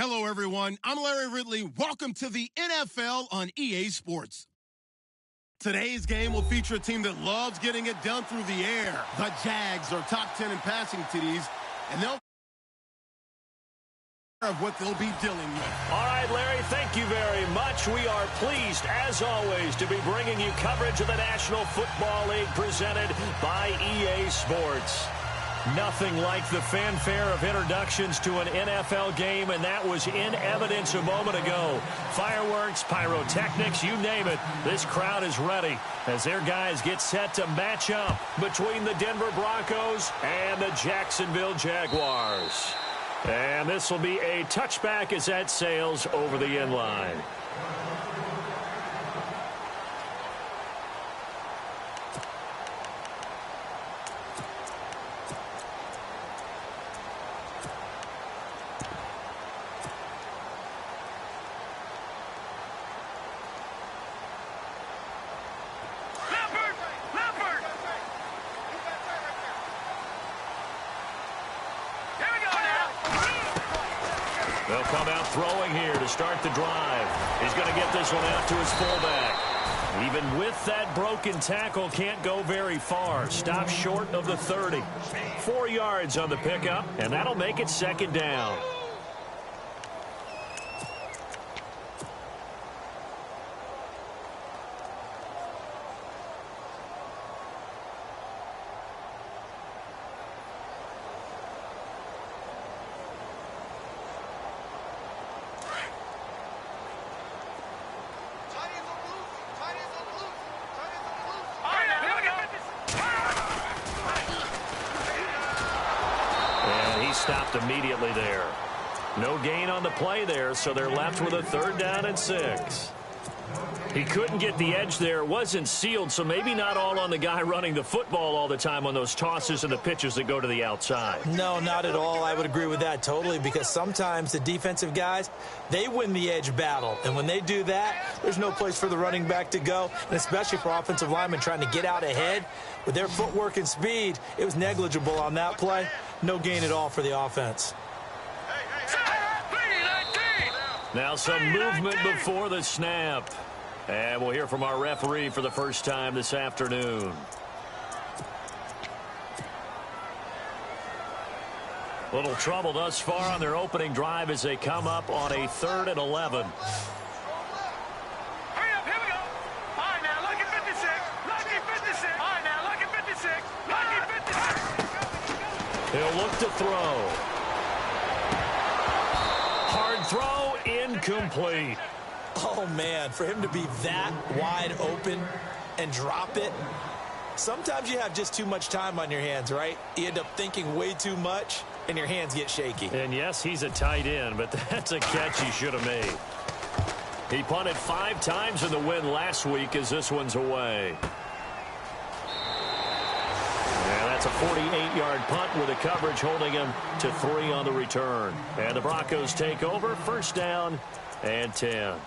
Hello, everyone. I'm Larry Ridley. Welcome to the NFL on EA Sports. Today's game will feature a team that loves getting it done through the air. The Jags are top 10 in passing TDs, and they'll of what they'll be dealing with. All right, Larry, thank you very much. We are pleased, as always, to be bringing you coverage of the National Football League presented by EA Sports. Nothing like the fanfare of introductions to an NFL game, and that was in evidence a moment ago. Fireworks, pyrotechnics, you name it. This crowd is ready as their guys get set to match up between the Denver Broncos and the Jacksonville Jaguars. And this will be a touchback as that sails over the end line. They'll come out throwing here to start the drive. He's going to get this one out to his fullback. Even with that broken tackle, can't go very far. Stop short of the 30. 4 yards on the pickup, and that'll make it second down. Stopped immediately there. No gain on the play there, so they're left with a 3rd down and 6. He couldn't get the edge there. It wasn't sealed, so maybe not all on the guy running the football all the time on those tosses and the pitches that go to the outside. No, not at all. I would agree with that totally, because sometimes the defensive guys, they win the edge battle. And when they do that, there's no place for the running back to go, and especially for offensive linemen trying to get out ahead. With their footwork and speed, it was negligible on that play. No gain at all for the offense. Now some movement before the snap. And we'll hear from our referee for the first time this afternoon. Little trouble thus far on their opening drive as they come up on a 3rd and 11. He'll look to throw. Hard throw, incomplete. Oh, man, for him to be that wide open and drop it. Sometimes you have just too much time on your hands, right? You end up thinking way too much, and your hands get shaky. And, yes, he's a tight end, but that's a catch he should have made. He punted 5 times in the win last week as this one's away. It's a 48-yard punt with a coverage holding him to 3 on the return. And the Broncos take over, 1st down and 10.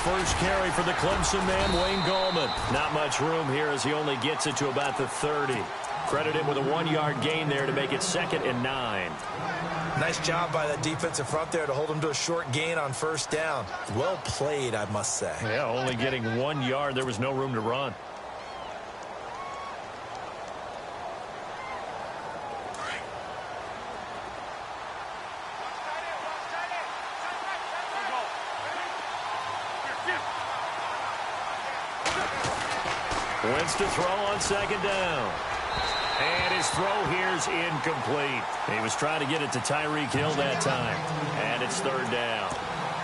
First carry for the Clemson man, Wayne Gallman. Not much room here as he only gets it to about the 30. Credit him with a 1-yard gain there to make it 2nd and 9. Nice job by the defensive front there to hold him to a short gain on 1st down. Well played, I must say. Yeah, only getting 1 yard. There was no room to run. Wentz to throw on 2nd down. And his throw here's incomplete. He was trying to get it to Tyreek Hill that time. And it's 3rd down.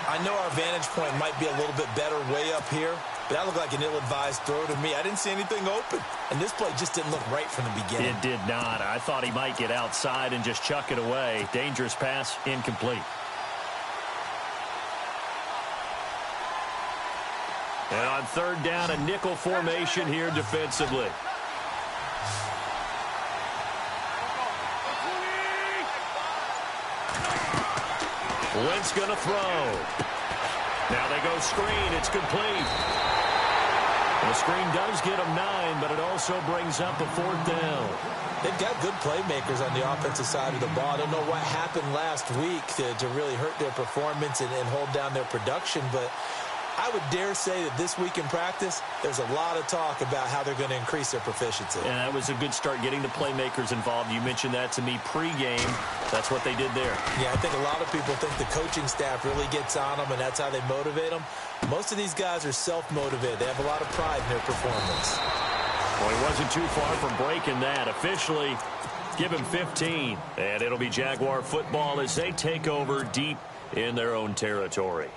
I know our vantage point might be a little bit better way up here, but that looked like an ill-advised throw to me. I didn't see anything open. And this play just didn't look right from the beginning. It did not. I thought he might get outside and just chuck it away. Dangerous pass, incomplete. And on 3rd down, a nickel formation here defensively. Wentz going to throw. Now they go screen. It's complete. The screen does get them 9, but it also brings up a 4th down. They've got good playmakers on the offensive side of the ball. I don't know what happened last week to really hurt their performance and hold down their production, but I would dare say that this week in practice, there's a lot of talk about how they're going to increase their proficiency. And that was a good start, getting the playmakers involved. You mentioned that to me pregame. That's what they did there. Yeah, I think a lot of people think the coaching staff really gets on them, and that's how they motivate them. Most of these guys are self-motivated. They have a lot of pride in their performance. Well, he wasn't too far from breaking that. Officially, give him 15. And it'll be Jaguar football as they take over deep in their own territory.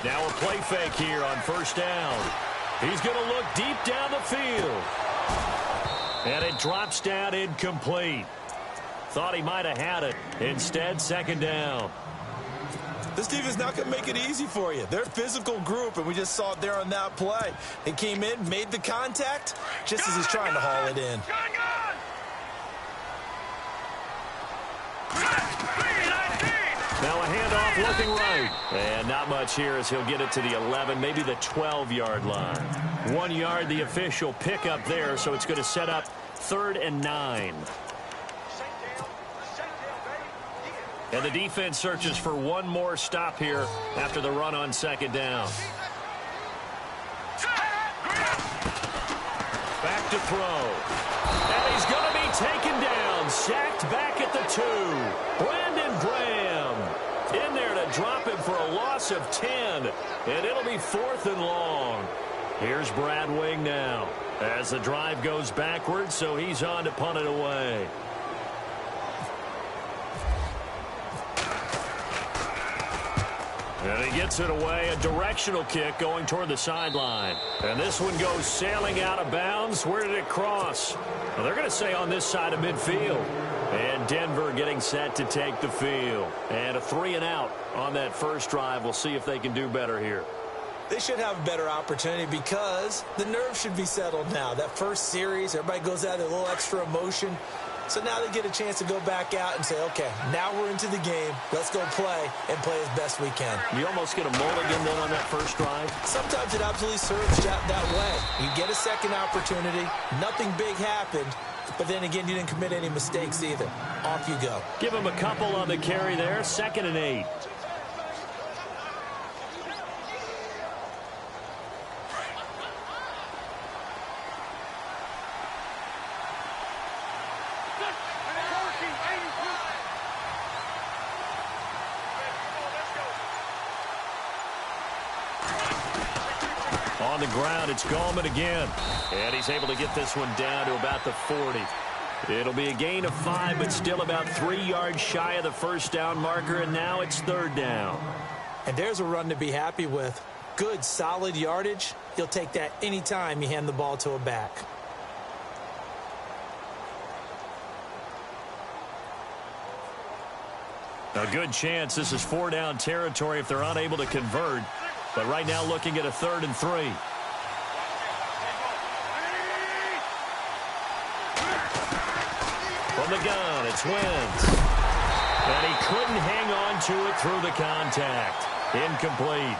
Now a play fake here on 1st down. He's going to look deep down the field. And it drops down incomplete. Thought he might have had it. Instead, 2nd down. This team is not going to make it easy for you. They're a physical group, and we just saw it there on that play. They came in, made the contact, just as he's trying to haul it in. Now a handoff looking right. And not much here as he'll get it to the 11, maybe the 12-yard line. 1 yard, the official pickup there, so it's going to set up 3rd and 9. And the defense searches for one more stop here after the run on 2nd down. Back to throw. And he's going to be taken down, sacked back at the 2. Brandon Graham in there to drop him for a loss of 10. And it'll be 4th and long. Here's Brad Wing now as the drive goes backwards, so he's on to punt it away. And he gets it away, a directional kick going toward the sideline. And this one goes sailing out of bounds. Where did it cross? Well, they're going to say on this side of midfield. And Denver getting set to take the field. And a 3-and-out on that first drive. We'll see if they can do better here. They should have a better opportunity because the nerves should be settled now. That first series, everybody goes out with a little extra emotion. So now they get a chance to go back out and say, okay, now we're into the game. Let's go play and play as best we can. You almost get a mulligan then on that first drive? Sometimes it absolutely serves that way. You get a second opportunity. Nothing big happened. But then again, you didn't commit any mistakes either. Off you go. Give him a couple on the carry there. 2nd and 8. On the ground, it's Gallman again. And he's able to get this one down to about the 40. It'll be a gain of 5, but still about 3 yards shy of the first down marker, and now it's 3rd down. And there's a run to be happy with. Good, solid yardage. You'll take that anytime you hand the ball to a back. A good chance this is 4-down territory if they're unable to convert. But right now looking at a 3rd and 3. From the gun, it's Wentz. And he couldn't hang on to it through the contact. Incomplete.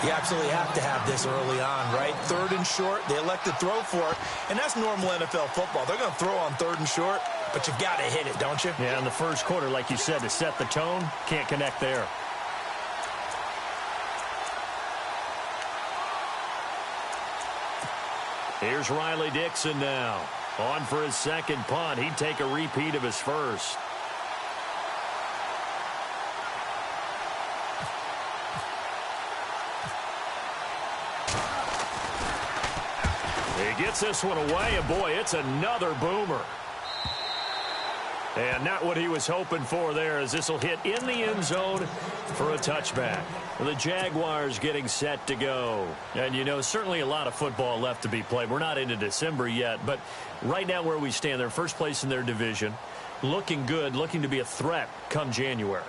You absolutely have to have this early on, right? 3rd and short, they elect to throw for it. And that's normal NFL football. They're going to throw on 3rd and short, but you've got to hit it, don't you? Yeah, in the first quarter, like you said, to set the tone, can't connect there. Here's Riley Dixon now. On for his 2nd punt. He'd take a repeat of his first. He gets this one away, and boy, it's another boomer. And not what he was hoping for there, as this will hit in the end zone for a touchback. The Jaguars getting set to go. And, you know, certainly a lot of football left to be played. We're not into December yet, but right now where we stand, they're first place in their division. Looking good, looking to be a threat come January.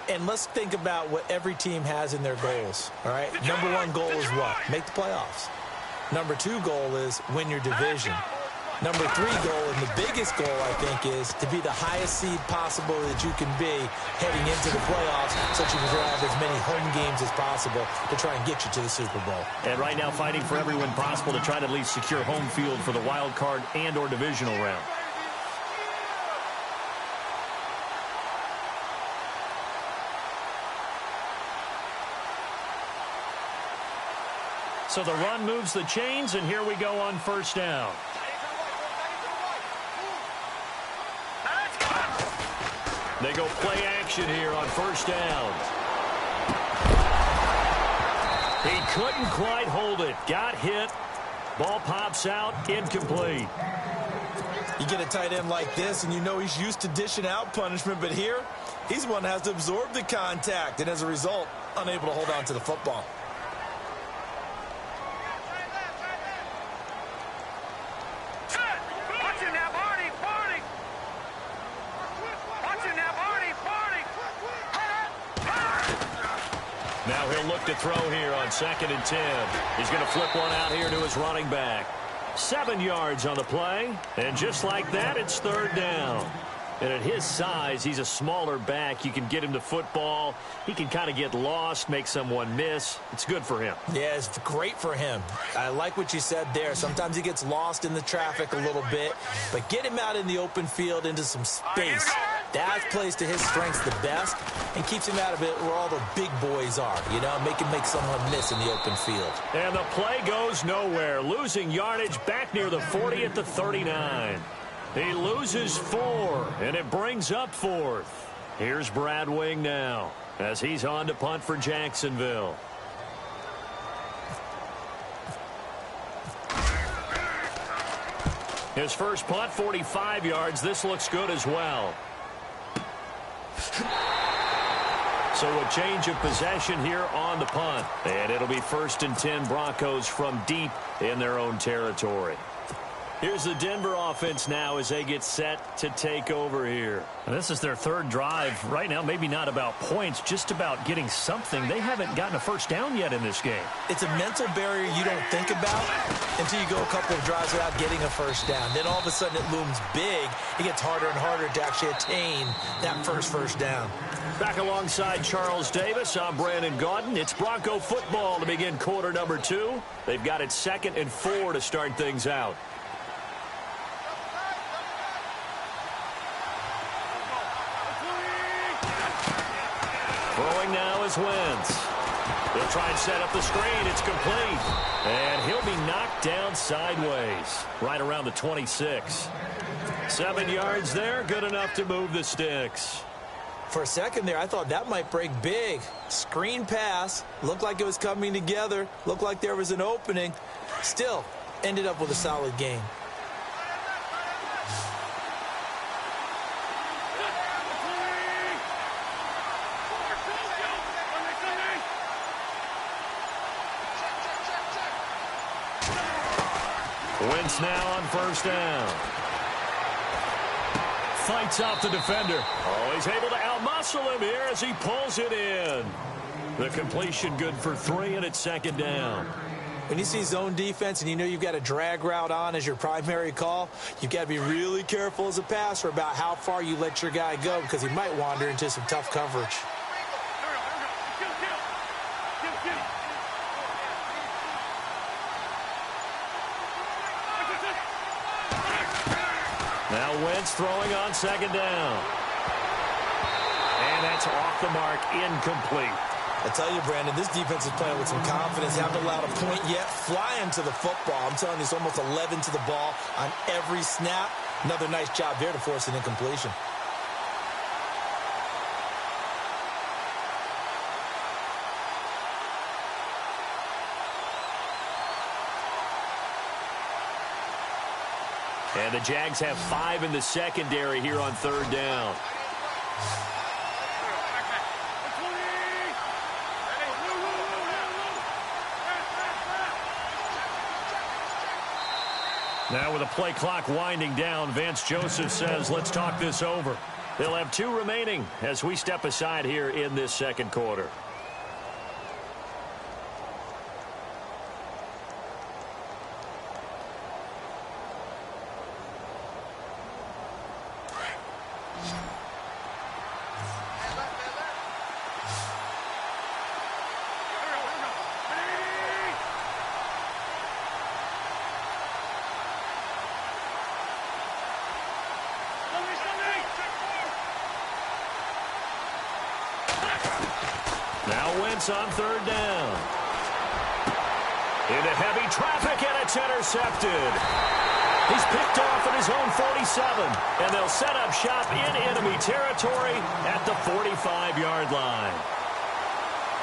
And let's think about what every team has in their goals, all right? Number one goal is what? Make the playoffs. Number two goal is win your division. Number three goal, and the biggest goal, I think, is to be the highest seed possible that you can be heading into the playoffs so that you can have as many home games as possible to try and get you to the Super Bowl. And right now fighting for every win possible to try to at least secure home field for the wild card and or divisional round. So the run moves the chains, and here we go on first down. They go play action here on first down. He couldn't quite hold it. Got hit. Ball pops out. Incomplete. You get a tight end like this, and you know he's used to dishing out punishment, but here, he's the one that has to absorb the contact, and as a result, unable to hold on to the football. Now he'll look to throw here on 2nd and 10. He's going to flip one out here to his running back. 7 yards on the play. And just like that, it's 3rd down. And at his size, he's a smaller back. You can get him to football. He can kind of get lost, make someone miss. It's good for him. Yeah, it's great for him. I like what you said there. Sometimes he gets lost in the traffic a little bit. But get him out in the open field into some space. That plays to his strengths the best and keeps him out of it where all the big boys are, you know, make someone miss in the open field. And the play goes nowhere. Losing yardage back near the 40 at the 39. He loses 4, and it brings up 4th. Here's Brad Wing now as he's on to punt for Jacksonville. His first punt, 45 yards. This looks good as well. So a change of possession here on the punt. And it'll be 1st and 10 Broncos from deep in their own territory. Here's the Denver offense now as they get set to take over here. And this is their 3rd drive. Right now, maybe not about points, just about getting something. They haven't gotten a first down yet in this game. It's a mental barrier you don't think about until you go a couple of drives without getting a first down. Then all of a sudden it looms big. It gets harder and harder to actually attain that first down. Back alongside Charles Davis, I'm Brandon Gaudin. It's Bronco football to begin quarter number 2. They've got it 2nd and 4 to start things out. Throwing now is Wentz. He'll try and set up the screen. It's complete. And he'll be knocked down sideways right around the 26. 7 yards there, good enough to move the sticks. For a second there, I thought that might break big. Screen pass. Looked like it was coming together. Looked like there was an opening. Still, ended up with a solid game. Wentz now on first down. Fights off the defender. Oh, he's able to outmuscle him here as he pulls it in. The completion good for 3, and it's 2nd down. When you see zone defense and you know you've got a drag route on as your primary call, you've got to be really careful as a passer about how far you let your guy go because he might wander into some tough coverage. Now Wentz throwing on 2nd down. And that's off the mark, incomplete. I tell you, Brandon, this defense is playing with some confidence. Haven't allowed a point yet. Flying to the football. I'm telling you, it's almost 11 to the ball on every snap. Another nice job there to force an incompletion. And the Jags have 5 in the secondary here on 3rd down. Now with the play clock winding down, Vance Joseph says, let's talk this over. They'll have 2 remaining as we step aside here in this second quarter. On third down. Into heavy traffic, and it's intercepted. He's picked off at his own 47, and they'll set up shop in enemy territory at the 45-yard line.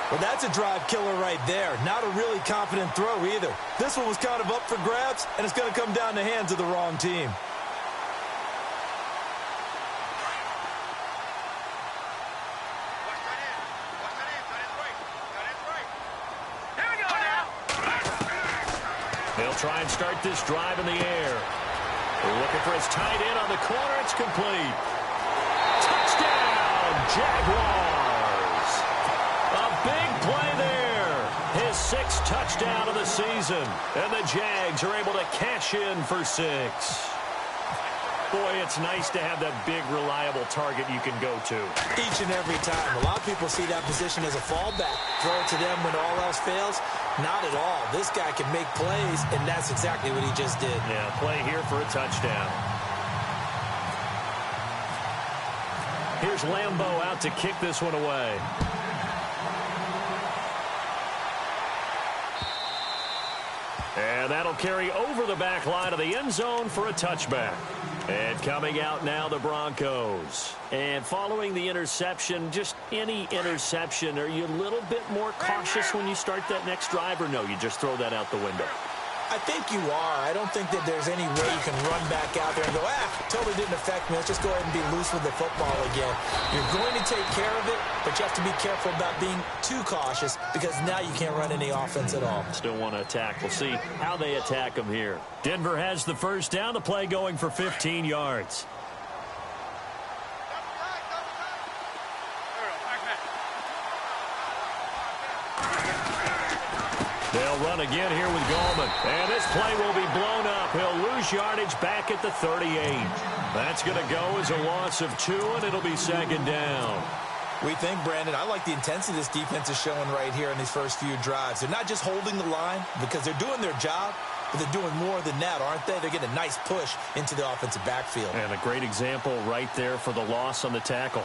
Well, that's a drive killer right there. Not a really confident throw either. This one was kind of up for grabs, and it's going to come down the hands of the wrong team. They'll try and start this drive in the air. They're looking for his tight end on the corner. It's complete. Touchdown, Jaguars. A big play there. His 6th touchdown of the season. And the Jags are able to cash in for 6. Boy, it's nice to have that big, reliable target you can go to. Each and every time. A lot of people see that position as a fallback. Throw it to them when all else fails. Not at all. This guy can make plays, and that's exactly what he just did. Yeah, play here for a touchdown. Here's Lambeau out to kick this one away. And that'll carry over the back line of the end zone for a touchback. And coming out now, the Broncos. And following the interception, just any interception, are you a little bit more cautious when you start that next drive, or no, you just throw that out the window? I think you are. I don't think that there's any way you can run back out there and go, totally didn't affect me. Let's just go ahead and be loose with the football again. You're going to take care of it, but you have to be careful about being too cautious because now you can't run any offense at all. Still want to attack. We'll see how they attack them here. Denver has the first down. The play going for 15 yards. They'll run again here with Gallman. And this play will be blown up. He'll lose yardage back at the 38. That's going to go as a loss of 2, and it'll be second down. We think, Brandon, I like the intensity this defense is showing right here in these first few drives. They're not just holding the line because they're doing their job, but they're doing more than that, aren't they? They're getting a nice push into the offensive backfield. And a great example right there for the loss on the tackle.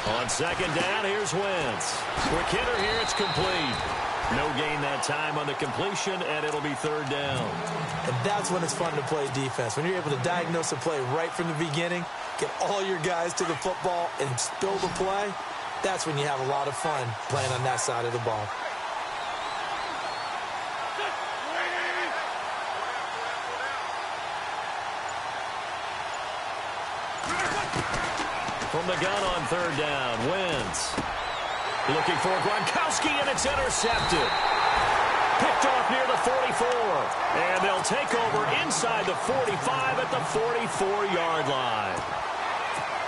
On second down, here's Wentz. Quick hitter here, it's complete. No gain that time on the completion, and it'll be third down. And that's when it's fun to play defense. When you're able to diagnose a play right from the beginning, get all your guys to the football and spill the play, that's when you have a lot of fun playing on that side of the ball. From the gun on third down, Wentz. Looking for Gronkowski, and it's intercepted. Picked off near the 44. And they'll take over inside the 45 at the 44-yard line.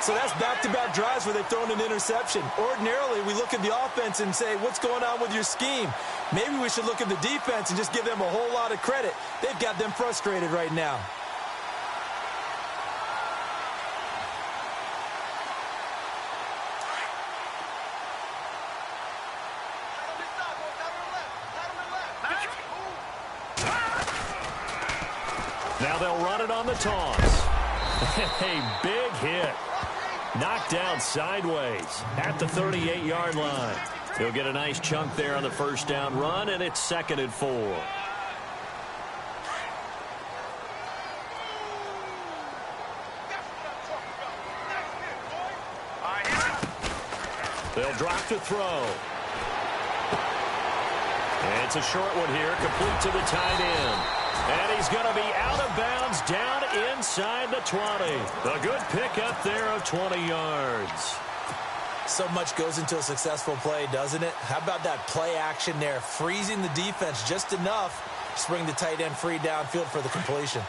So that's back-to-back drives where they've thrown an interception. Ordinarily, we look at the offense and say, what's going on with your scheme? Maybe we should look at the defense and just give them a whole lot of credit. They've got them frustrated right now. Now they'll run it on the toss. A big hit. Knocked down sideways at the 38-yard line. He'll get a nice chunk there on the first down run, and it's 2nd and 4. They'll drop to throw. And it's a short one here, complete to the tight end. And he's going to be out of bounds down inside the 20. A good pickup there of 20 yards. So much goes into a successful play, doesn't it? How about that play action there, freezing the defense just enough to bring the tight end free downfield for the completion.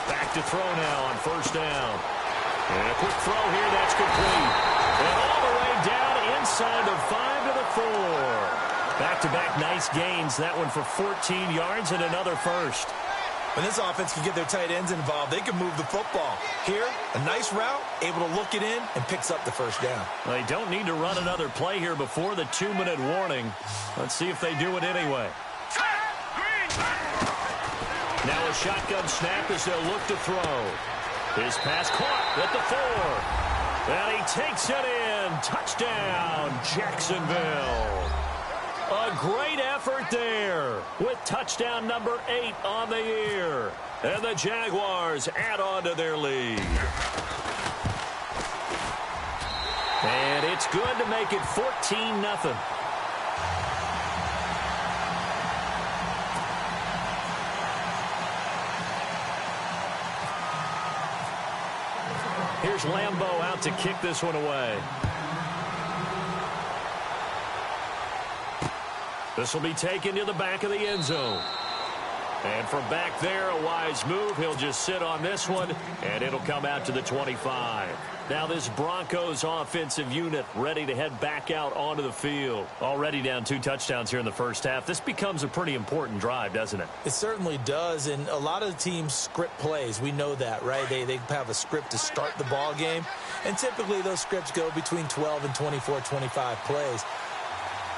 Back to throw now on first down. And a quick throw here, that's complete. And all the way down inside the 5 to the 4. Back-to-back nice gains. That one for 14 yards and another first. When this offense can get their tight ends involved, they can move the football. Here, a nice route, able to look it in, and picks up the first down. They don't need to run another play here before the 2-minute warning. Let's see if they do it anyway. Now a shotgun snap as they'll look to throw. His pass caught at the 4. And he takes it in. Touchdown, Jacksonville. A great effort there with touchdown number 8 on the year. And the Jaguars add on to their lead. And it's good to make it 14-0. Here's Lambeau out to kick this one away. This will be taken to the back of the end zone. And from back there, a wise move. He'll just sit on this one, and it'll come out to the 25. Now this Broncos offensive unit ready to head back out onto the field. Already down 2 touchdowns here in the first half. This becomes a pretty important drive, doesn't it? It certainly does, and a lot of the teams script plays. We know that, right? They have a script to start the ball game, and typically those scripts go between 12 and 24, 25 plays.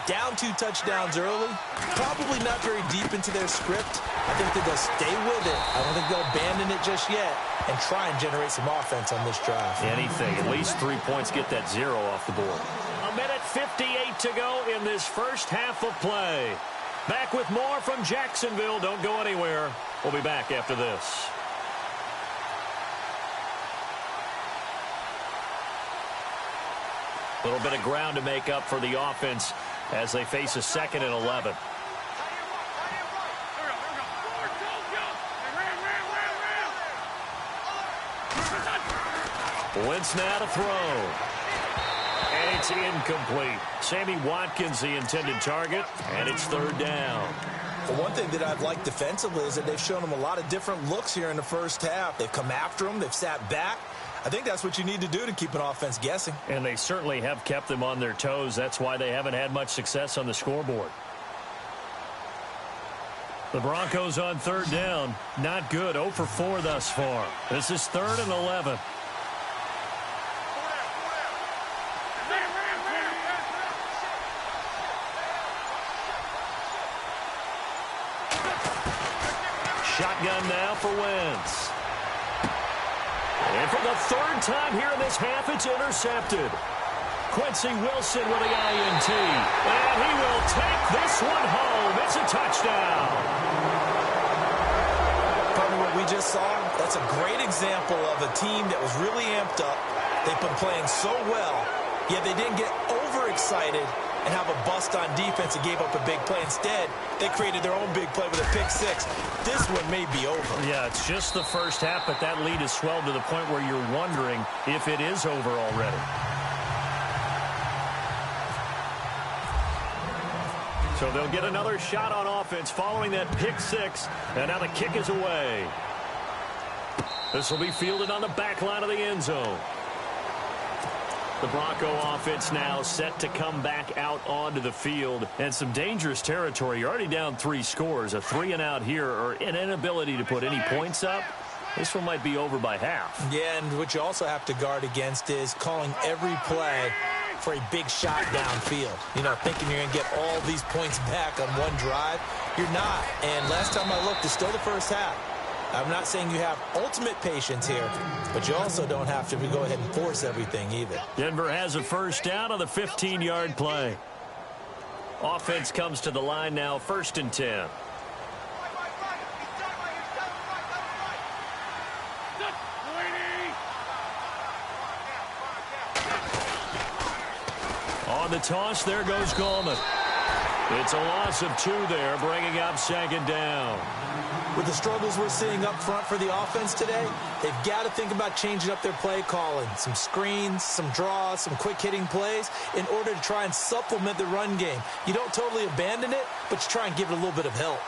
Down 2 touchdowns early, probably not very deep into their script. I think that they'll stay with it. I don't think they'll abandon it just yet and try and generate some offense on this drive. Anything, at least 3 points, get that 0 off the board. 1:58 to go in this first half of play. Back with more from Jacksonville. Don't go anywhere. We'll be back after this. A little bit of ground to make up for the offense as they face a 2nd and 11. Wentz now to throw. And it's incomplete. Sammy Watkins the intended target, and it's 3rd down. The one thing that I've liked defensively is that they've shown them a lot of different looks here in the first half. They've come after them. They've sat back. I think that's what you need to do to keep an offense guessing. And they certainly have kept them on their toes. That's why they haven't had much success on the scoreboard. The Broncos on 3rd down. Not good. 0 for 4 thus far. This is 3rd and 11. Shotgun now for Wentz. And for the 3rd time here in this half, it's intercepted. Quincy Wilson with the INT. And he will take this one home. It's a touchdown. Probably what we just saw, that's a great example of a team that was really amped up. They've been playing so well, yet they didn't get overexcited and have a bust on defense and gave up a big play. Instead, they created their own big play with a pick 6. This one may be over. Yeah, it's just the first half, but that lead has swelled to the point where you're wondering if it is over already. So they'll get another shot on offense following that pick 6, and now the kick is away. This will be fielded on the back line of the end zone. The Bronco offense now set to come back out onto the field. And some dangerous territory. You're already down 3 scores. A 3-and-out here or an inability to put any points up. This one might be over by half. Yeah, and what you also have to guard against is calling every play for a big shot downfield. You know, thinking you're going to get all these points back on one drive. You're not. And last time I looked, it's still the first half. I'm not saying you have ultimate patience here, but you also don't have to go ahead and force everything either. Denver has a first down on the 15-yard play. Offense comes to the line now, 1st and 10. On the toss, there goes Gallman. It's a loss of 2 there, bringing up 2nd down. With the struggles we're seeing up front for the offense today, they've got to think about changing up their play calling. Some screens, some draws, some quick-hitting plays in order to try and supplement the run game. You don't totally abandon it, but you try and give it a little bit of help.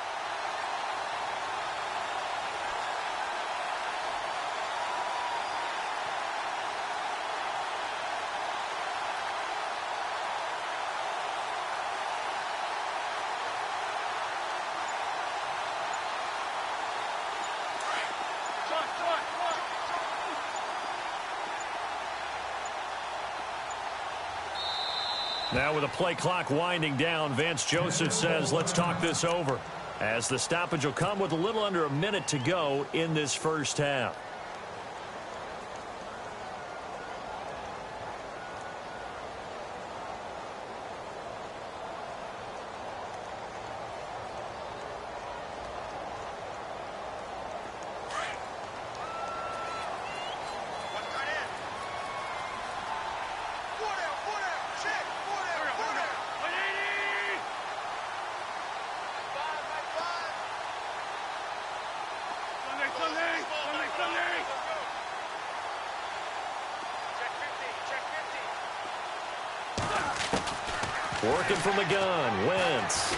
Now with the play clock winding down, Vance Joseph says, let's talk this over, as the stoppage will come with a little under a minute to go in this first half. Working from the gun, Wentz.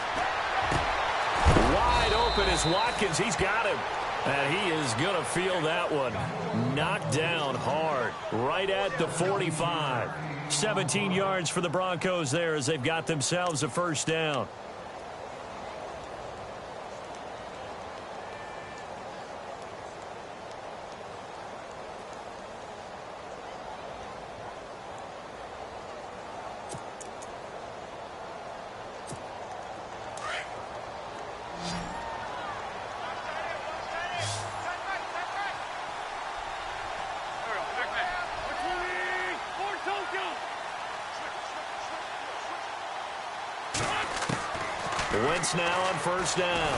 Wide open is Watkins. He's got him. And he is going to feel that one. Knocked down hard, right at the 45. 17 yards for the Broncos there as they've got themselves a first down. Wentz now on first down.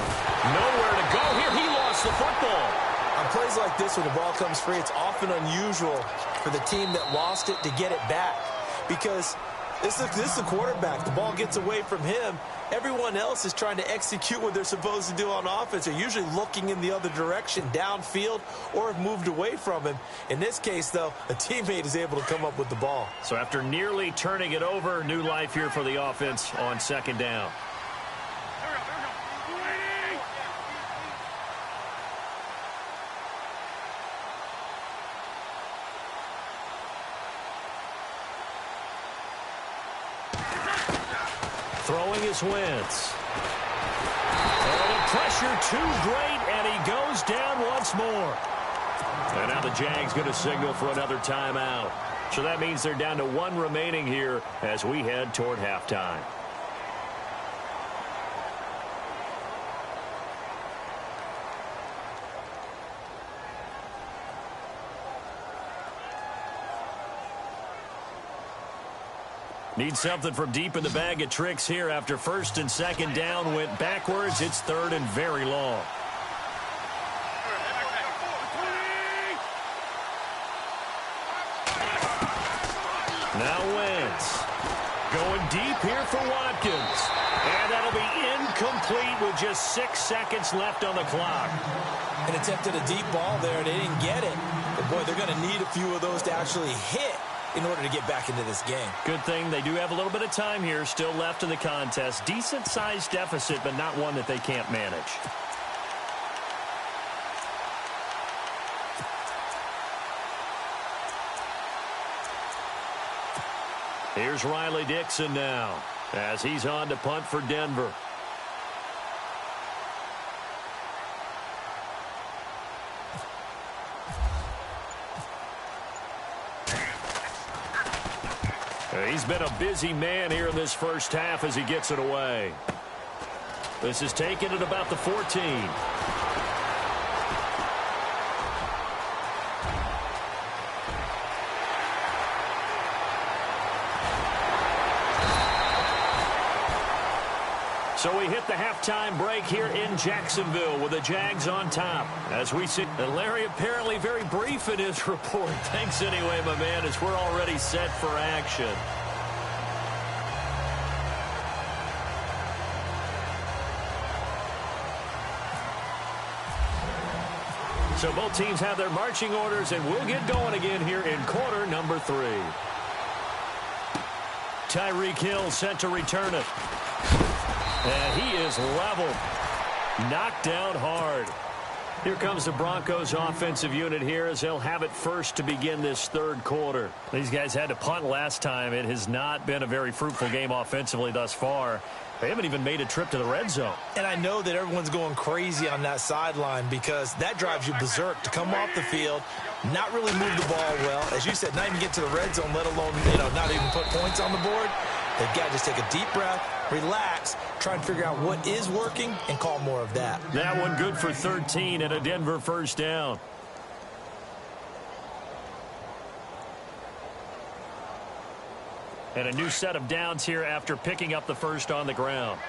Nowhere to go here. He lost the football. On plays like this where the ball comes free, it's often unusual for the team that lost it to get it back. Because this is the quarterback. The ball gets away from him. Everyone else is trying to execute what they're supposed to do on offense. They're usually looking in the other direction, downfield, or have moved away from him. In this case, though, a teammate is able to come up with the ball. So after nearly turning it over, new life here for the offense on second down. Throwing is Wentz. Oh, the pressure too great, and he goes down once more. And now the Jags going to signal for another timeout. So that means they're down to 1 remaining here as we head toward halftime. Need something from deep in the bag of tricks here after first and second down went backwards. It's third and very long. Now Wentz going deep here for Watkins. And that'll be incomplete with just 6 seconds left on the clock. And attempted a deep ball there. They didn't get it. But, boy, they're going to need a few of those to actually hit in order to get back into this game. Good thing they do have a little bit of time here still left in the contest. Decent-sized deficit, but not one that they can't manage. Here's Riley Dixon now as he's on to punt for Denver. He's been a busy man here in this first half as he gets it away. This is taken at about the 14. So we hit the halftime break here in Jacksonville with the Jags on top. As we see, and Larry apparently very brief in his report. Thanks anyway, my man, as we're already set for action. So both teams have their marching orders, and we'll get going again here in quarter number 3. Tyreek Hill set to return it. And he is leveled. Knocked down hard. Here comes the Broncos offensive unit here as they'll have it first to begin this third quarter. These guys had to punt last time. It has not been a very fruitful game offensively thus far. They haven't even made a trip to the red zone. And I know that everyone's going crazy on that sideline because that drives you berserk to come off the field, not really move the ball well. As you said, not even get to the red zone, let alone, not even put points on the board. They've got to just take a deep breath, relax, try and figure out what is working, and call more of that. That one good for 13 and a Denver first down. And a new set of downs here after picking up the first on the ground.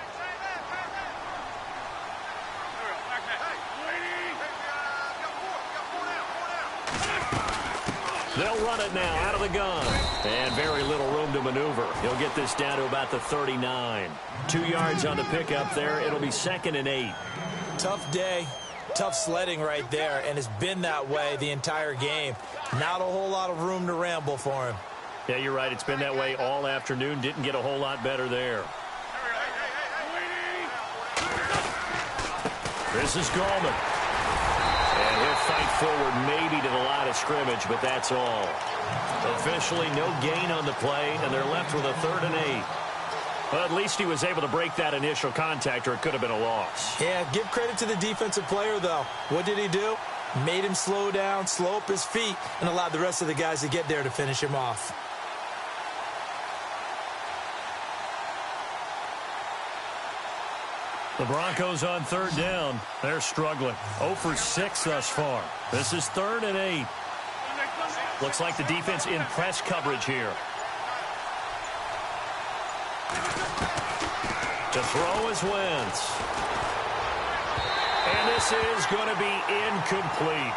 They'll run it now out of the gun. And very little room to maneuver. He'll get this down to about the 39. 2 yards on the pickup there. It'll be 2nd and 8. Tough day. Tough sledding right there. And it's been that way the entire game. Not a whole lot of room to ramble for him. Yeah, you're right. It's been that way all afternoon. Didn't get a whole lot better there. This is Gallman. And he'll fight forward maybe to the line of scrimmage, but that's all. Officially no gain on the play, and they're left with a 3rd and 8. But at least he was able to break that initial contact, or it could have been a loss. Yeah, give credit to the defensive player, though. What did he do? Made him slow down, slow up his feet, and allowed the rest of the guys to get there to finish him off. The Broncos on 3rd down. They're struggling. 0 for 6 thus far. This is 3rd and 8. Looks like the defense in press coverage here. To throw is Wentz. And this is going to be incomplete.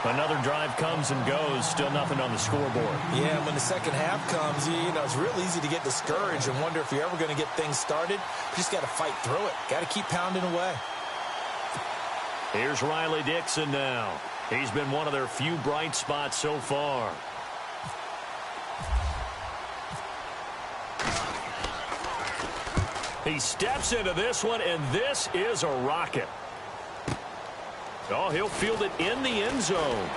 Another drive comes and goes. Still nothing on the scoreboard. Yeah, and when the second half comes, it's real easy to get discouraged and wonder if you're ever going to get things started. You just got to fight through it. Got to keep pounding away. Here's Riley Dixon now. He's been one of their few bright spots so far. He steps into this one, and this is a rocket. Oh, he'll field it in the end zone.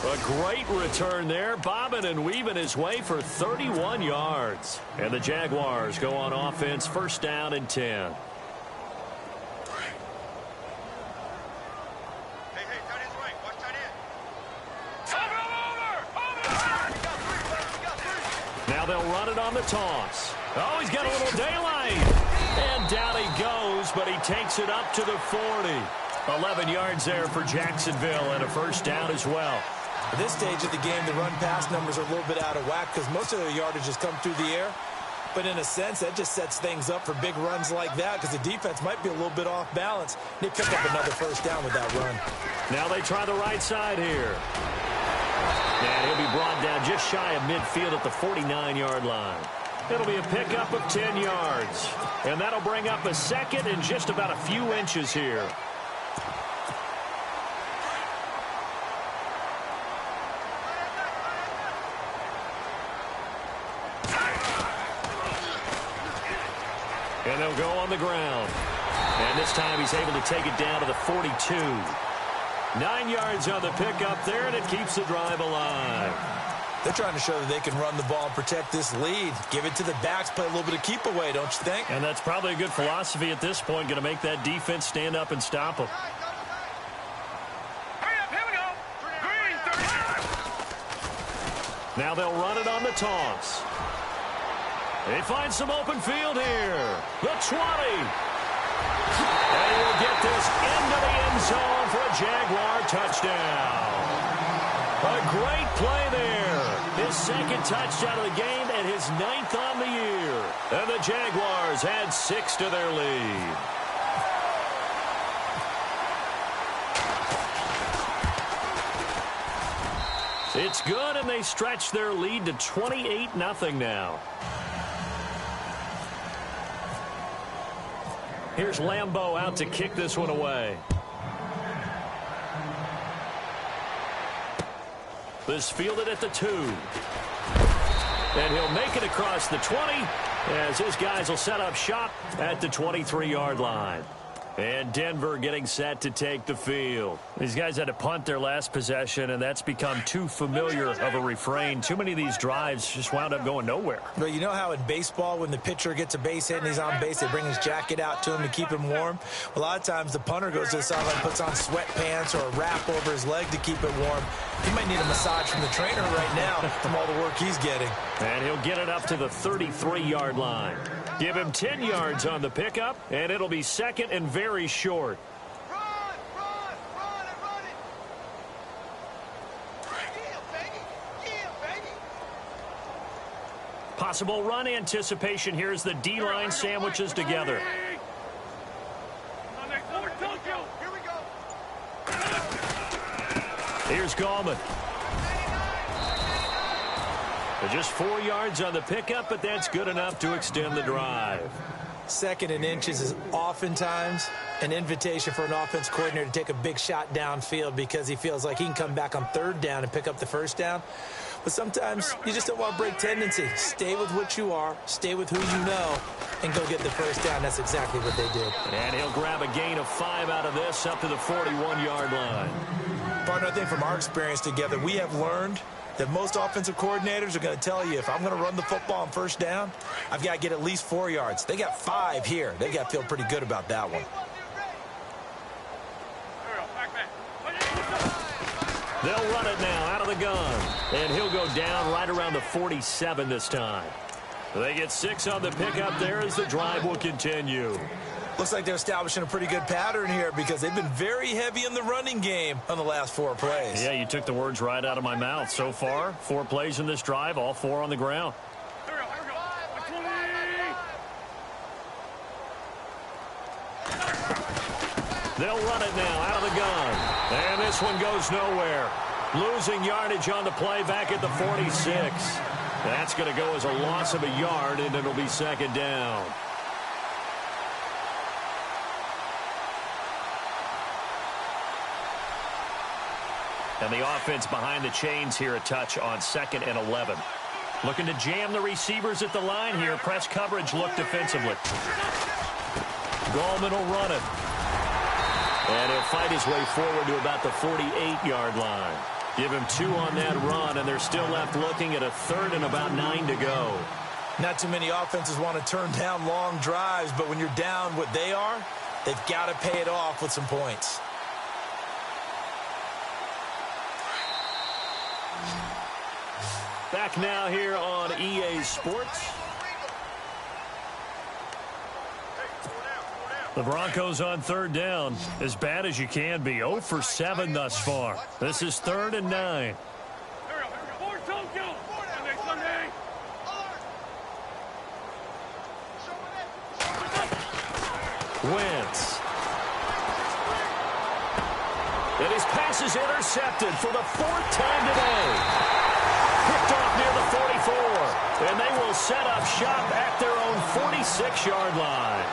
A great return there, bobbing and weaving his way for 31 yards. And the Jaguars go on offense, 1st down and 10. Now they'll run it on the toss. Oh, he's got a little daylight. And down he goes, but he takes it up to the 40. 11 yards there for Jacksonville and a 1st down as well. At this stage of the game, the run-pass numbers are a little bit out of whack because most of their yardage has come through the air. But in a sense, that just sets things up for big runs like that because the defense might be a little bit off balance. They pick up another 1st down with that run. Now they try the right side here. And he'll be brought down just shy of midfield at the 49-yard line. It'll be a pickup of 10 yards. And that'll bring up a 2nd and just about a few inches here. And they'll go on the ground. And this time he's able to take it down to the 42. 9 yards on the pickup there, and it keeps the drive alive. They're trying to show that they can run the ball and protect this lead. Give it to the backs, play a little bit of keep away, don't you think? And that's probably a good philosophy at this point, going to make that defense stand up and stop them. Hurry up, here we go. Green, 30. Now they'll run it on the toss. They find some open field here. The 20. And he'll get this into the end zone for a Jaguar touchdown. A great play there. His 2nd touchdown of the game and his 9th on the year. And the Jaguars add 6 to their lead. It's good, and they stretch their lead to 28-0 now. Here's Lambeau out to kick this one away. This fielded at the 2. And he'll make it across the 20 as his guys will set up shop at the 23-yard line. And Denver getting set to take the field. These guys had to punt their last possession, and that's become too familiar of a refrain. Too many of these drives just wound up going nowhere. But you know how in baseball, when the pitcher gets a base hit and he's on base, they bring his jacket out to him to keep him warm? A lot of times the punter goes to the sideline, puts on sweatpants or a wrap over his leg to keep it warm. He might need a massage from the trainer right now from all the work he's getting. And he'll get it up to the 33-yard line. Give him 10 yards on the pickup, and it'll be second and very short. Run it, run it. Yeah, baby. Yeah, baby. Possible run anticipation here as the D-line sandwiches together. Here we go. Here's Gallman. Just 4 yards on the pickup, but that's good enough to extend the drive. Second and inches is oftentimes an invitation for an offense coordinator to take a big shot downfield because he feels like he can come back on third down and pick up the first down. But sometimes you just don't want to break tendency. Stay with what you are, stay with who you know, and go get the first down. That's exactly what they did. And he'll grab a gain of 5 out of this up to the 41-yard line. Partner, I think from our experience together, we have learned that most offensive coordinators are going to tell you, if I'm going to run the football on first down, I've got to get at least 4 yards. They got 5 here. They got to feel pretty good about that one. They'll run it now out of the gun. And he'll go down right around the 47 this time. They get 6 on the pickup there as the drive will continue. Looks like they're establishing a pretty good pattern here because they've been very heavy in the running game on the last 4 plays. Yeah, you took the words right out of my mouth. So far, 4 plays in this drive, all 4 on the ground. They'll run it now out of the gun. And this one goes nowhere. Losing yardage on the play back at the 46. That's going to go as a loss of a yard, and it'll be second down. And the offense behind the chains here a touch on 2nd and 11. Looking to jam the receivers at the line here. Press coverage look defensively. Gallman will run it. And he'll fight his way forward to about the 48-yard line. Give him 2 on that run, and they're still left looking at a 3rd and about 9 to go. Not too many offenses want to turn down long drives, but when you're down what they are, they've got to pay it off with some points. Back now here on EA Sports. The Broncos on 3rd down. As bad as you can be. 0 for 7 thus far. This is 3rd and 9. Wentz. And his pass is intercepted for the 4th time today. Picked off near the 44. And they will set up shop at their own 46-yard line.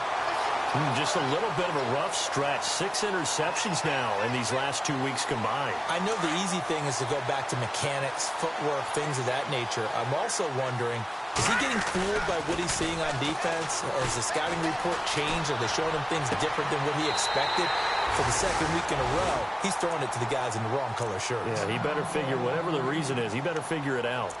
Just a little bit of a rough stretch. 6 interceptions now in these last 2 weeks combined. I know the easy thing is to go back to mechanics, footwork, things of that nature. I'm also wondering, is he getting fooled by what he's seeing on defense? Has the scouting report changed? Are they showing him things different than what he expected? For the 2nd week in a row, he's throwing it to the guys in the wrong color shirts. Yeah, he better figure, whatever the reason is, he better figure it out.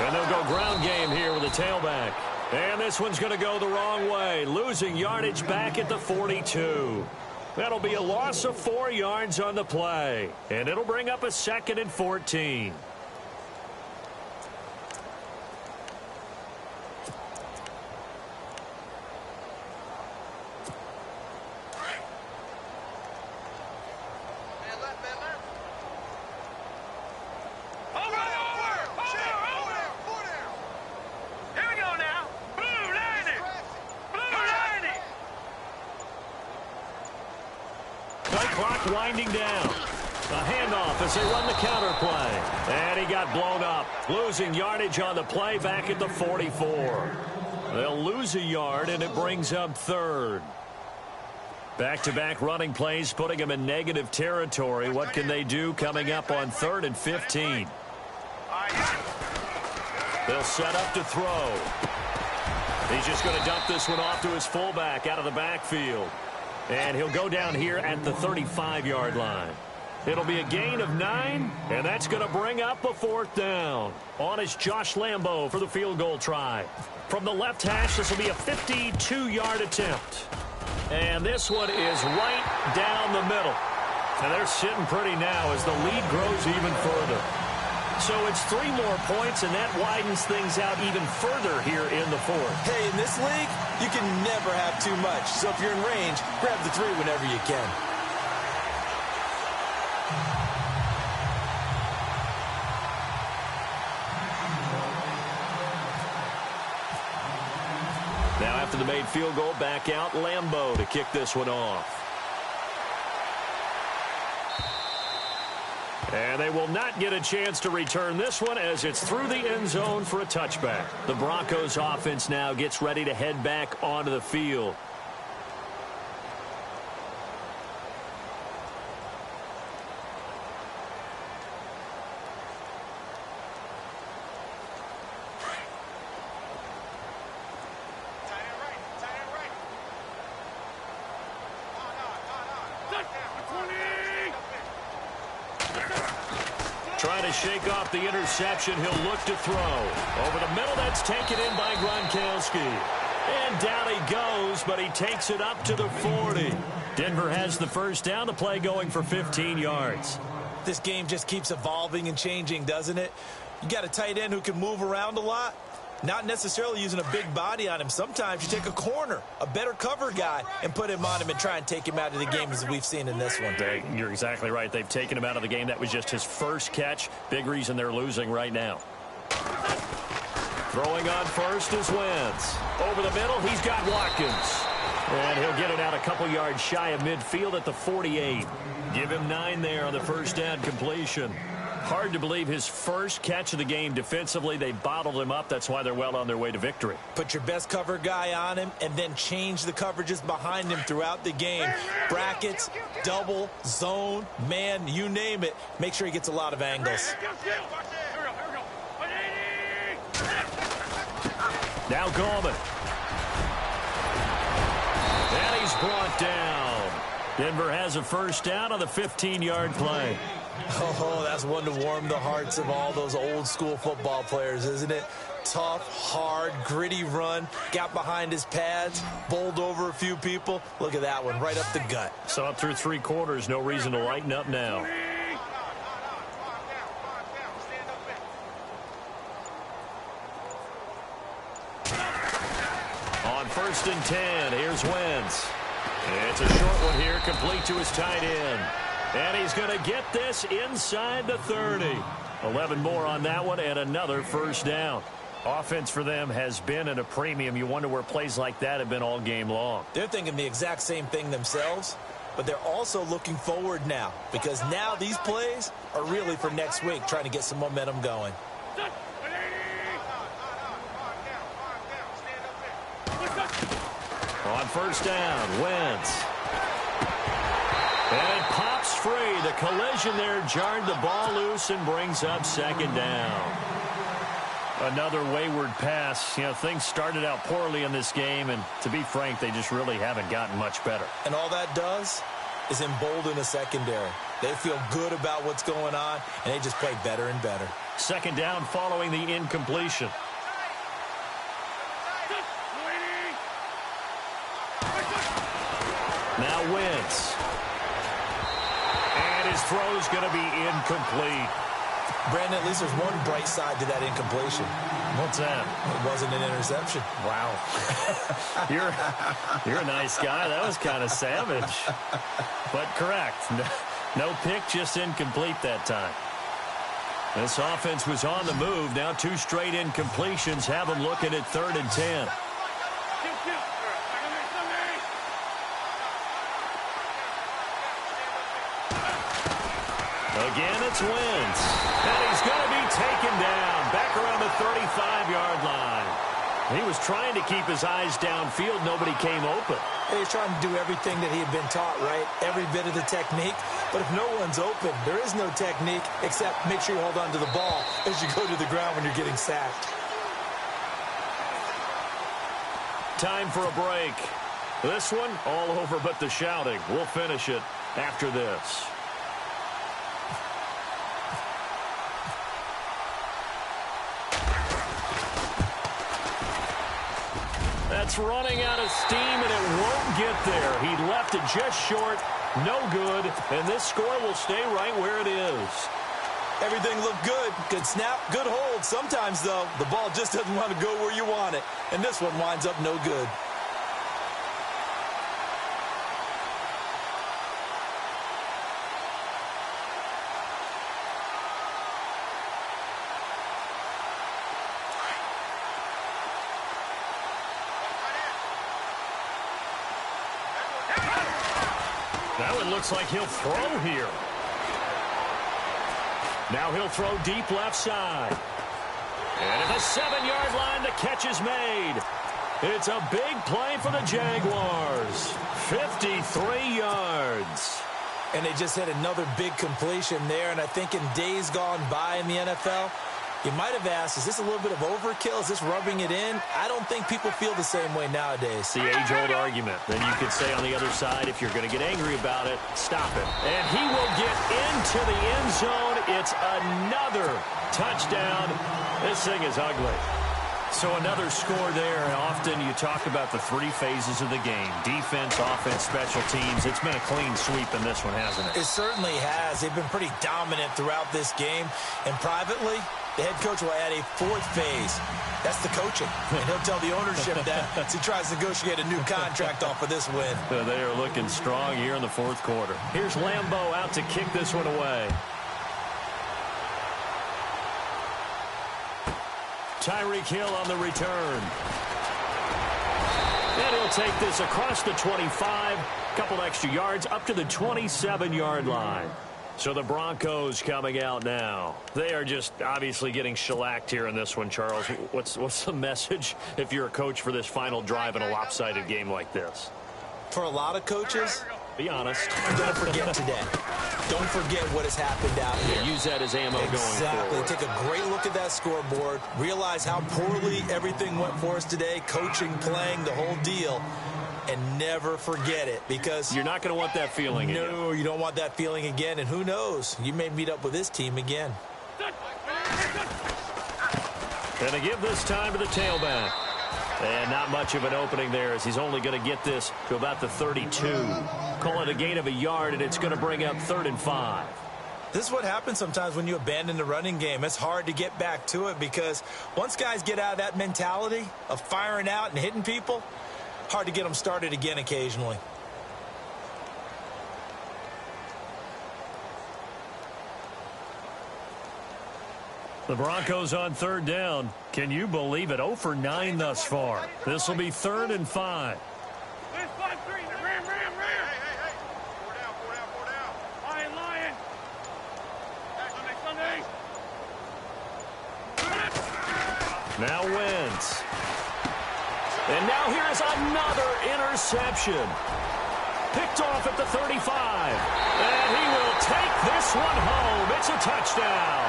And they'll go ground game here with a tailback. And this one's going to go the wrong way. Losing yardage back at the 42. That'll be a loss of 4 yards on the play. And it'll bring up a 2nd and 14. Play clock winding down. A handoff as they run the counter play. And he got blown up. Losing yardage on the play back at the 44. They'll lose a yard, and it brings up third. Back-to-back running plays, putting them in negative territory. What can they do coming up on 3rd and 15? They'll set up to throw. He's just going to dump this one off to his fullback out of the backfield. And he'll go down here at the 35-yard line. It'll be a gain of 9, and that's going to bring up a 4th down. On is Josh Lambo for the field goal try. From the left hash, this will be a 52-yard attempt. And this one is right down the middle. And they're sitting pretty now as the lead grows even further. So it's 3 more points, and that widens things out even further here in the 4th. Hey, in this league, you can never have too much. So if you're in range, grab the 3 whenever you can. Now after the made field goal, back out Lambo to kick this one off. And they will not get a chance to return this one as it's through the end zone for a touchback. The Broncos offense now gets ready to head back onto the field. Trying to shake off the interception. He'll look to throw. Over the middle, that's taken in by Gronkowski. And down he goes, but he takes it up to the 40. Denver has the first down. The play going for 15 yards. This game just keeps evolving and changing, doesn't it? You got a tight end who can move around a lot. Not necessarily using a big body on him. Sometimes you take a corner, a better cover guy, and put him on him and try and take him out of the game as we've seen in this one. You're exactly right. They've taken him out of the game. That was just his first catch. Big reason they're losing right now. Throwing on first is Wentz. Over the middle, he's got Watkins. And he'll get it out a couple yards shy of midfield at the 48. Give him 9 there on the first down completion. Hard to believe his first catch of the game defensively. They bottled him up. That's why they're well on their way to victory. Put your best cover guy on him and then change the coverages behind him throughout the game. Brackets, double, zone, man, you name it. Make sure he gets a lot of angles. Now Gallman. And he's brought down. Denver has a first down on the 15-yard play. Oh, that's one to warm the hearts of all those old-school football players, isn't it? Tough, hard, gritty run. Got behind his pads, bowled over a few people. Look at that one, right up the gut. So up through 3 quarters, no reason to lighten up now. On 1st and 10, here's Wentz. It's a short one here, complete to his tight end. And he's going to get this inside the 30. 11 more on that one and another first down. Offense for them has been at a premium. You wonder where plays like that have been all game long. They're thinking the exact same thing themselves, but they're also looking forward now because now these plays are really for next week, trying to get some momentum going. On first down, Wentz. And it pops free. The collision there jarred the ball loose and brings up 2nd down. Another wayward pass. You know, things started out poorly in this game, and to be frank, they just really haven't gotten much better. And all that does is embolden the secondary. They feel good about what's going on, and they just play better and better. 2nd down following the incompletion. Now Wentz. And his throw's going to be incomplete. Brandon, at least there's one bright side to that incompletion. What's that? It wasn't an interception. Wow. You're a nice guy. That was kind of savage. But correct. No pick, just incomplete that time. This offense was on the move. Now 2 straight incompletions have them looking at 3rd and 10. Again, it's Wentz. And he's going to be taken down back around the 35-yard line. He was trying to keep his eyes downfield. Nobody came open. He was trying to do everything that he had been taught, right? Every bit of the technique. But if no one's open, there is no technique except make sure you hold on to the ball as you go to the ground when you're getting sacked. Time for a break. This one, all over but the shouting. We'll finish it after this. That's running out of steam, and it won't get there. He left it just short, no good, and this score will stay right where it is. Everything looked good. Good snap, good hold. Sometimes, though, the ball just doesn't want to go where you want it, and this one winds up no good. That one looks like he'll throw here. Now he'll throw deep left side. And at the 7-yard line, the catch is made. It's a big play for the Jaguars. 53 yards. And they just had another big completion there. And I think in days gone by in the NFL, you might have asked, is this a little bit of overkill? Is this rubbing it in? I don't think people feel the same way nowadays. The age-old argument. Then you could say on the other side, if you're going to get angry about it, stop it. And he will get into the end zone. It's another touchdown. This thing is ugly. So another score there. Often you talk about the three phases of the game. Defense, offense, special teams. It's been a clean sweep in this one, hasn't it? It certainly has. They've been pretty dominant throughout this game. And privately, the head coach will add a fourth phase. That's the coaching. And he'll tell the ownership that as he tries to negotiate a new contract off of this win. They are looking strong here in the fourth quarter. Here's Lambeau out to kick this one away. Tyreek Hill on the return. And he'll take this across the 25. Couple extra yards up to the 27-yard line. So the Broncos coming out now. They are just obviously getting shellacked here in this one, Charles. What's the message if you're a coach for this final drive in a lopsided game like this? For a lot of coaches, be honest. Don't forget today. Don't forget what has happened out here. Use that as ammo going forward. Take a great look at that scoreboard. Realize how poorly everything went for us today. Coaching, playing, the whole deal. And never forget it, because you're not going to want that feeling again. No, you don't want that feeling again. And who knows? You may meet up with this team again. And they give this time to the tailback. And not much of an opening there, as he's only going to get this to about the 32. Call it a gain of a yard, and it's going to bring up 3rd and 5. This is what happens sometimes when you abandon the running game. It's hard to get back to it, because once guys get out of that mentality of firing out and hitting people, hard to get them started again occasionally. The Broncos on 3rd down. Can you believe it? 0 for 9 thus far. This will be 3rd and 5. Now Wentz. And now here's another interception. Picked off at the 35. And he will take this one home. It's a touchdown.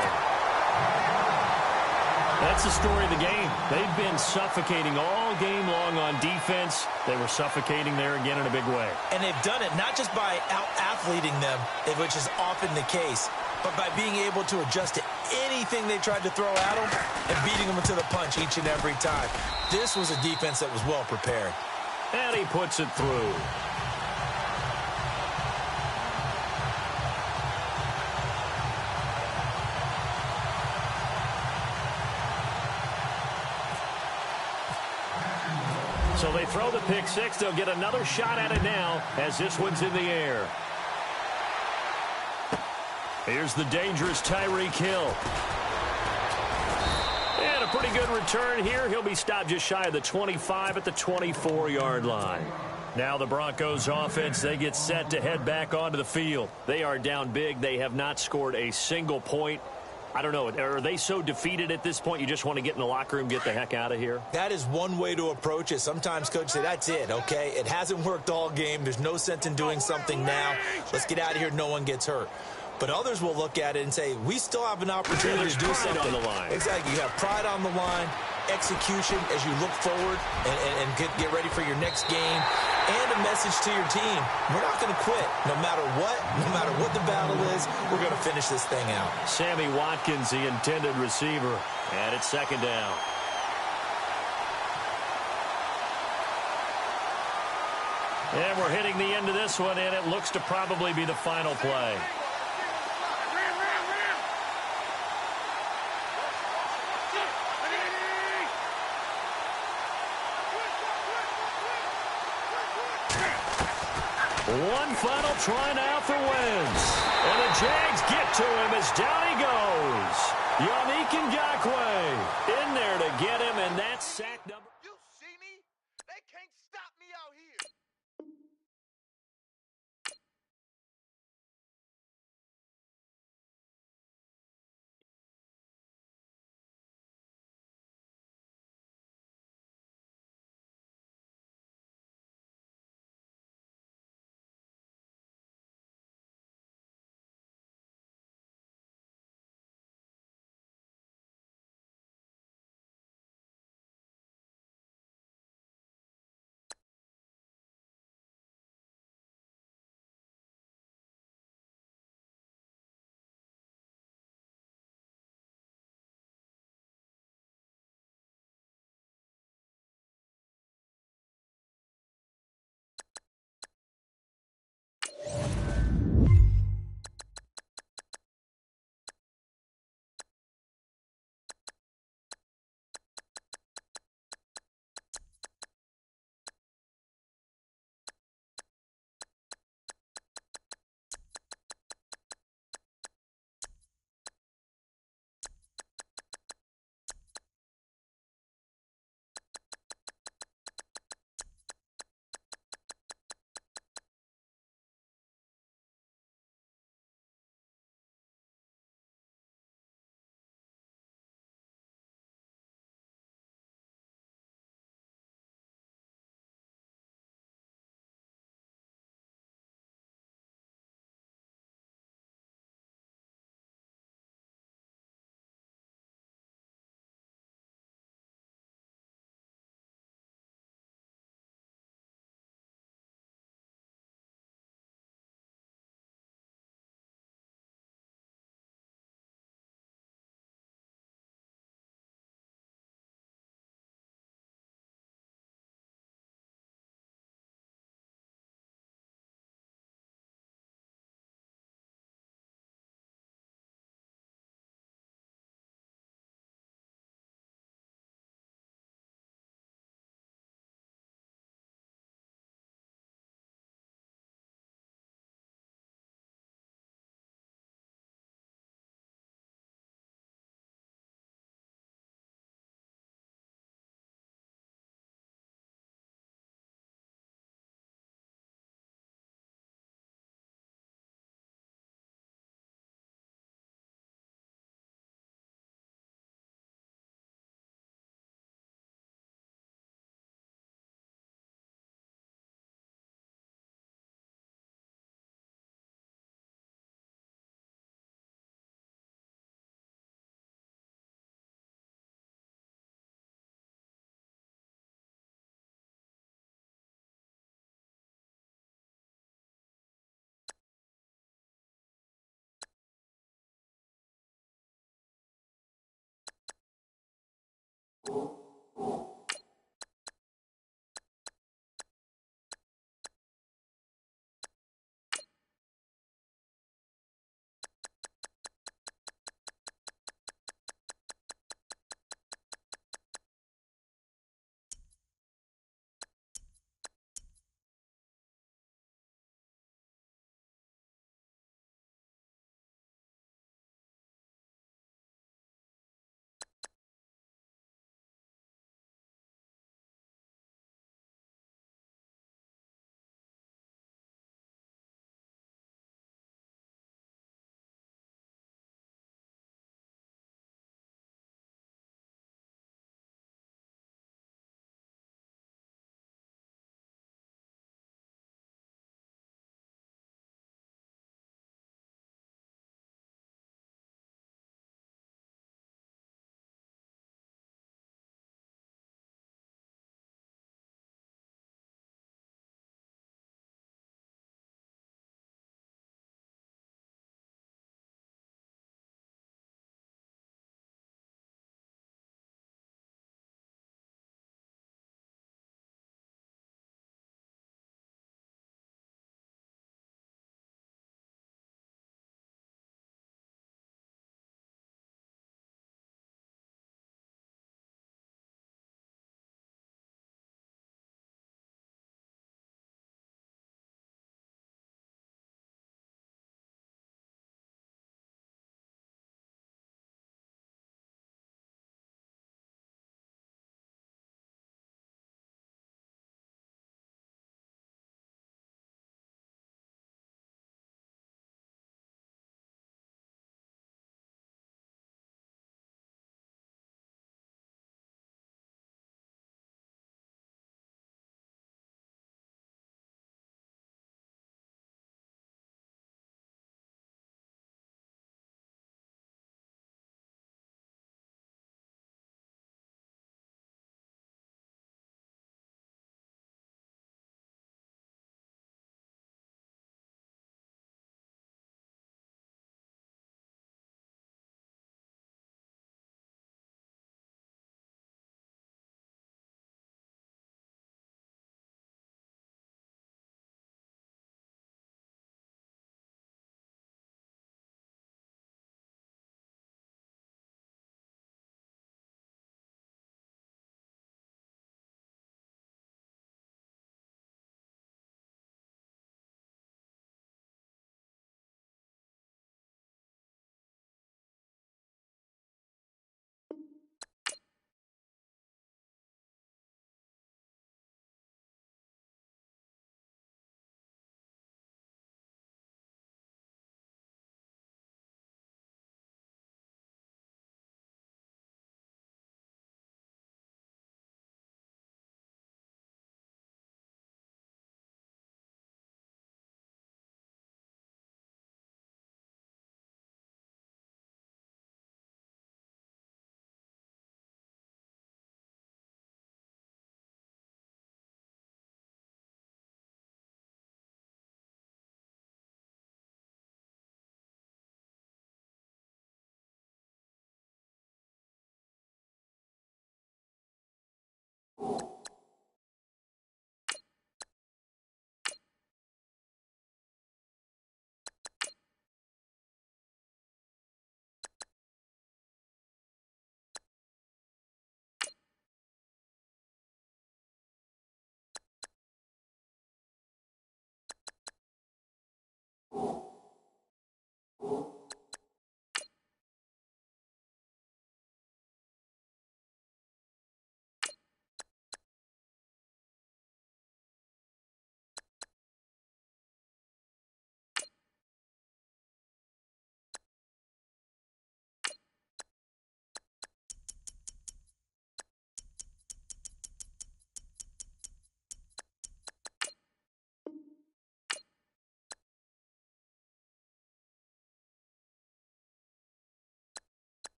That's the story of the game. They've been suffocating all game long on defense. They were suffocating there again in a big way. And they've done it not just by out-athleting them, which is often the case, but by being able to adjust to anything they tried to throw at them and beating them to the punch each and every time. This was a defense that was well prepared. And he puts it through. So they throw the pick six. They'll get another shot at it now as this one's in the air. Here's the dangerous Tyreek Hill. And a pretty good return here. He'll be stopped just shy of the 25 at the 24-yard line. Now the Broncos offense, they get set to head back onto the field. They are down big. They have not scored a single point. I don't know. Are they so defeated at this point you just want to get in the locker room, get the heck out of here? That is one way to approach it. Sometimes coaches say, that's it, okay? It hasn't worked all game. There's no sense in doing something now. Let's get out of here. No one gets hurt. But others will look at it and say, we still have an opportunity to do something. On the line. Exactly. You have pride on the line, execution as you look forward and get ready for your next game, and a message to your team. We're not going to quit. No matter what the battle is, we're going to finish this thing out. Sammy Watkins, the intended receiver. And it's second down. And we're hitting the end of this one, and it looks to probably be the final play. One final try now for Wentz. And the Jags get to him as down he goes. Yannick Ngakoue in there to get him, and that's sack number.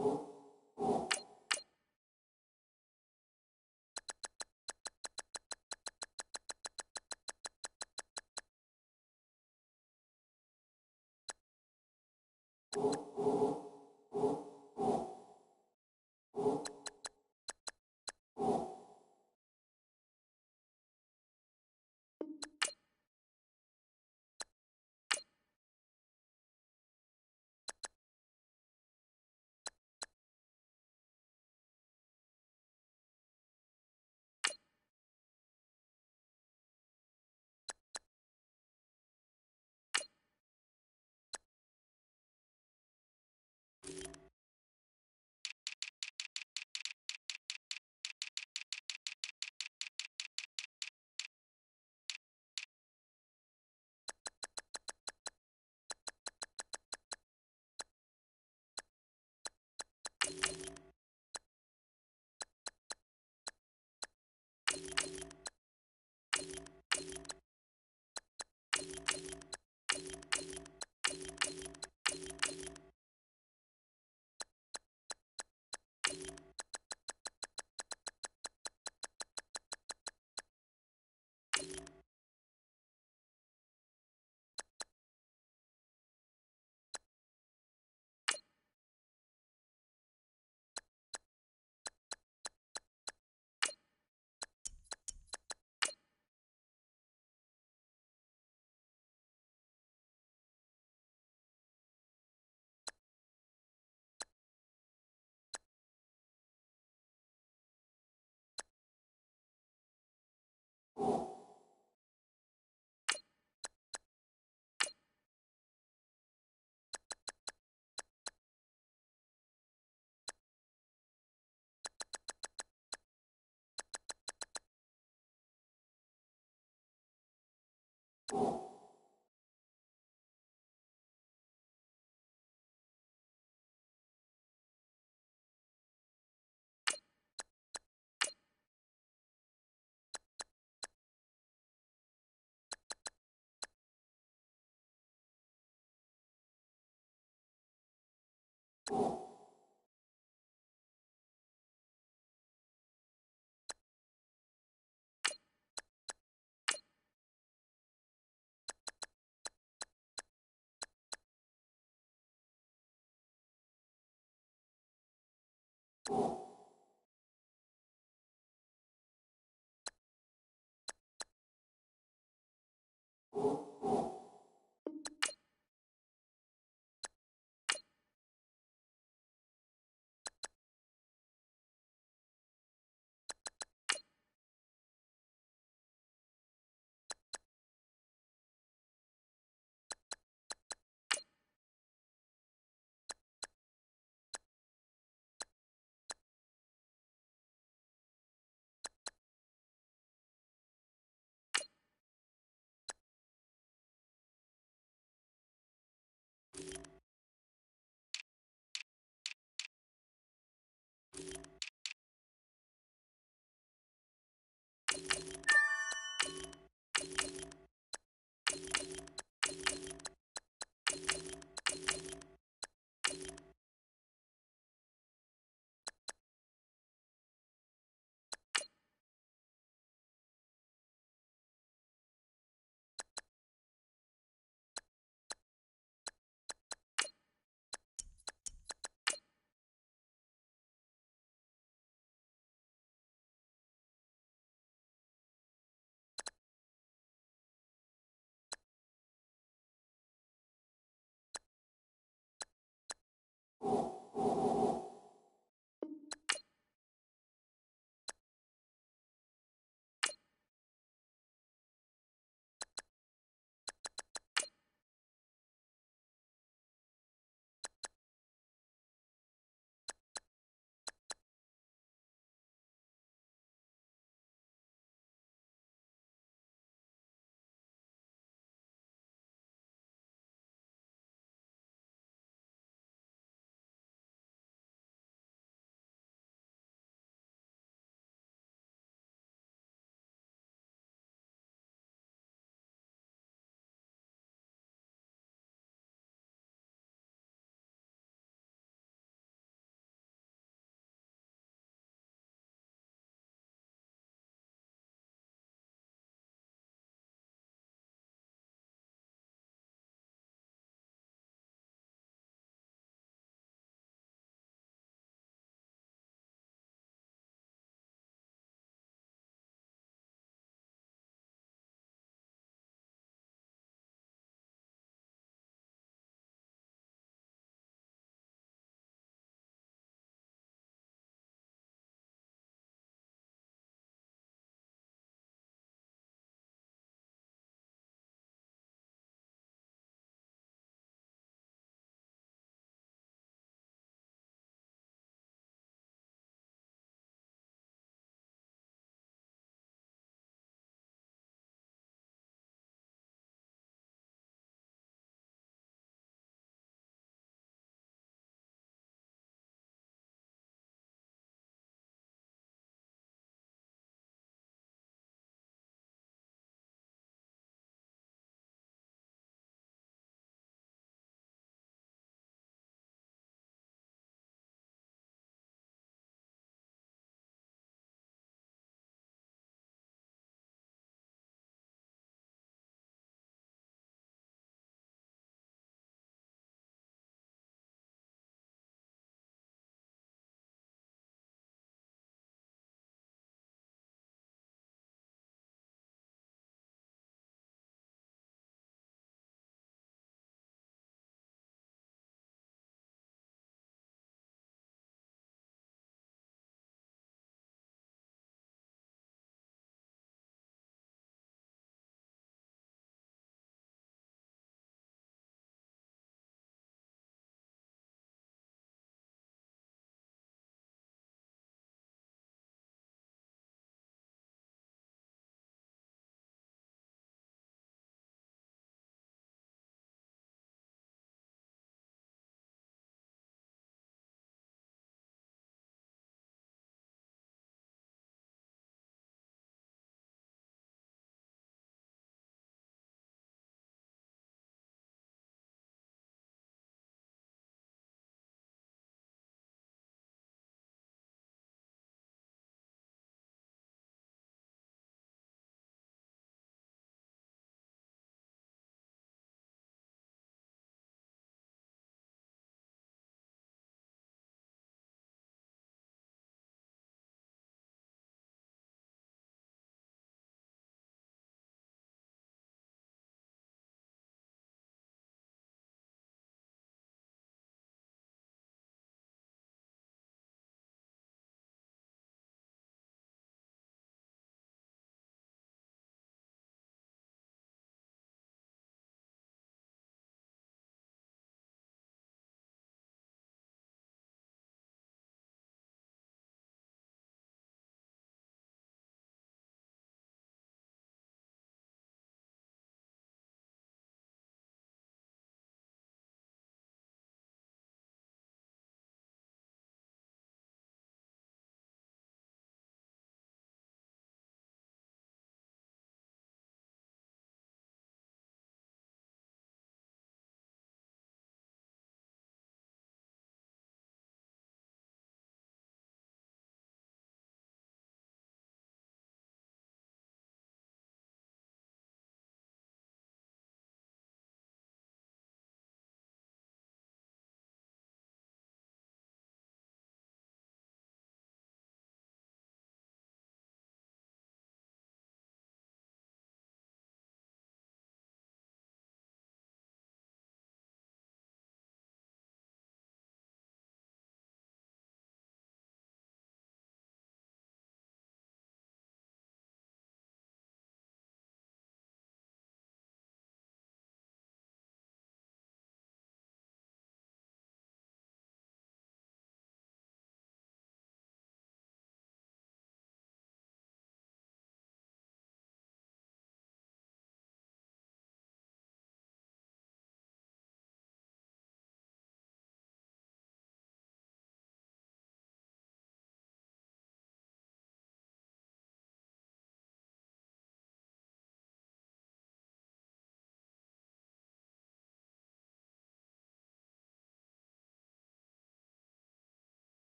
You